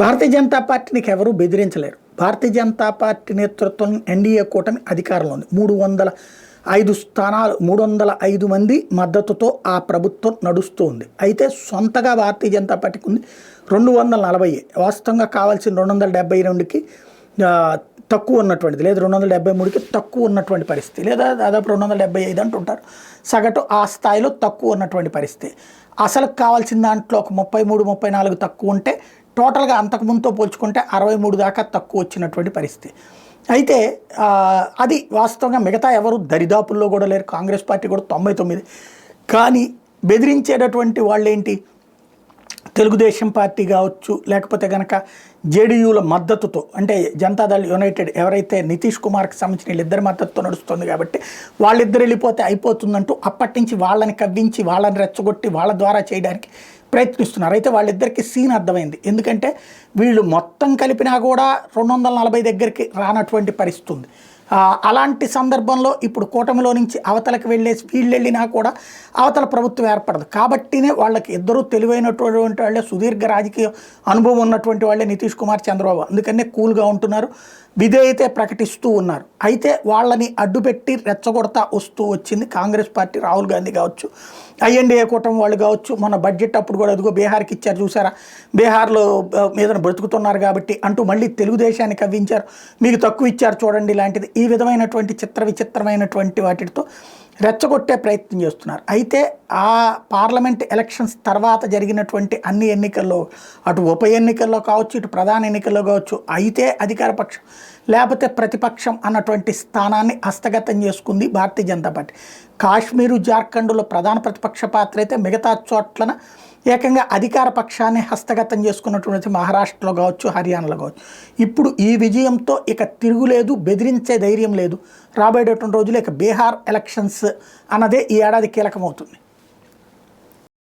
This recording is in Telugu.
భారతీయ జనతా పార్టీనికి ఎవరూ బెదిరించలేరు. భారతీయ జనతా పార్టీ నేతృత్వం ఎన్డీఏ కూటమి అధికారంలో ఉంది. 305 స్థానాలు, 305 మంది మద్దతుతో ఆ ప్రభుత్వం నడుస్తూ ఉంది. అయితే సొంతగా భారతీయ జనతా పార్టీకి ఉంది 240. వాస్తవంగా కావాల్సిన 272కి తక్కువ ఉన్నటువంటిది, లేదా 273కి తక్కువ ఉన్నటువంటి పరిస్థితి, లేదా దాదాపు 275 అంటుంటారు. సగటు ఆ స్థాయిలో తక్కువ ఉన్నటువంటి పరిస్థితి. అసలు కావాల్సిన దాంట్లో ఒక 33, 34 తక్కువ ఉంటే టోటల్గా అంతకుముందుతో పోల్చుకుంటే 63 దాకా తక్కువ వచ్చినటువంటి పరిస్థితి. అయితే అది వాస్తవంగా మిగతా ఎవరు దరిదాపుల్లో కూడా లేరు. కాంగ్రెస్ పార్టీ కూడా 99. కానీ బెదిరించేటటువంటి వాళ్ళు ఏంటి, తెలుగుదేశం పార్టీ కావచ్చు, లేకపోతే కనుక జేడీయూల మద్దతుతో, అంటే జనతాదళ్ యునైటెడ్ ఎవరైతే నితీష్ కుమార్కి సంబంధించిన వీళ్ళిద్దరి మద్దతుతో నడుస్తుంది కాబట్టి వాళ్ళిద్దరు వెళ్ళిపోతే అయిపోతుందంటూ అప్పటి నుంచి వాళ్ళని కవ్వించి, వాళ్ళని రెచ్చగొట్టి, వాళ్ళ ద్వారా చేయడానికి ప్రయత్నిస్తున్నారు. అయితే వాళ్ళిద్దరికి సీన్ అర్థమైంది. ఎందుకంటే వీళ్ళు మొత్తం కలిపినా కూడా 240 దగ్గరికి రానటువంటి పరిస్థితి ఉంది. అలాంటి సందర్భంలో ఇప్పుడు కూటమిలో నుంచి అవతలకు వెళ్ళేసి వీళ్ళు వెళ్ళినా కూడా అవతల ప్రభుత్వం ఏర్పడదు. కాబట్టినే వాళ్ళకి ఇద్దరూ తెలివైనటువంటి వాళ్ళే, సుదీర్ఘ రాజకీయ అనుభవం ఉన్నటువంటి వాళ్ళే నితీష్ కుమార్, చంద్రబాబు. అందుకనే కూల్గా ఉంటున్నారు, విధేయతే ప్రకటిస్తూ ఉన్నారు. అయితే వాళ్ళని అడ్డుపెట్టి రెచ్చగొడతా వస్తూ వచ్చింది కాంగ్రెస్ పార్టీ. రాహుల్ గాంధీ కావచ్చు, ఐఎన్డీఏ కూటమి వాళ్ళు కావచ్చు. మొన్న బడ్జెట్ అప్పుడు కూడా అదిగో బీహార్కి ఇచ్చారు చూసారా, బీహార్లో మీద బ్రతుకుతున్నారు కాబట్టి అంటూ మళ్ళీ తెలుగుదేశాన్ని కవ్వించారు, మీకు తక్కువ ఇచ్చారు చూడండి లాంటిది. ఈ విధమైనటువంటి విచిత్రమైనటువంటి వాటితో రెచ్చగొట్టే ప్రయత్నం చేస్తున్నారు. అయితే ఆ పార్లమెంట్ ఎలక్షన్స్ తర్వాత జరిగినటువంటి అన్ని ఎన్నికల్లో, అటు ఉప ఎన్నికల్లో కావచ్చు, ఇటు ప్రధాన ఎన్నికల్లో కావచ్చు, అయితే అధికార పక్షం లేకపోతే ప్రతిపక్షం అన్నటువంటి స్థానాన్ని హస్తగతం చేసుకుంది భారతీయ జనతా పార్టీ. కాశ్మీరు, జార్ఖండ్లో ప్రధాన ప్రతిపక్ష పాత్ర అయితే మిగతా చోట్లన ఏకంగా అధికార పక్షాన్ని హస్తగతం చేసుకున్నటువంటి మహారాష్ట్రలో కావచ్చు, హర్యానాలో కావచ్చు. ఇప్పుడు ఈ విజయంతో ఇక తిరుగులేదు, బెదిరించే ధైర్యం లేదు. రాబోయేటటువంటి రోజులు ఇక బీహార్ ఎలక్షన్స్ అన్నదే ఈ ఏడాది కీలకమవుతుంది.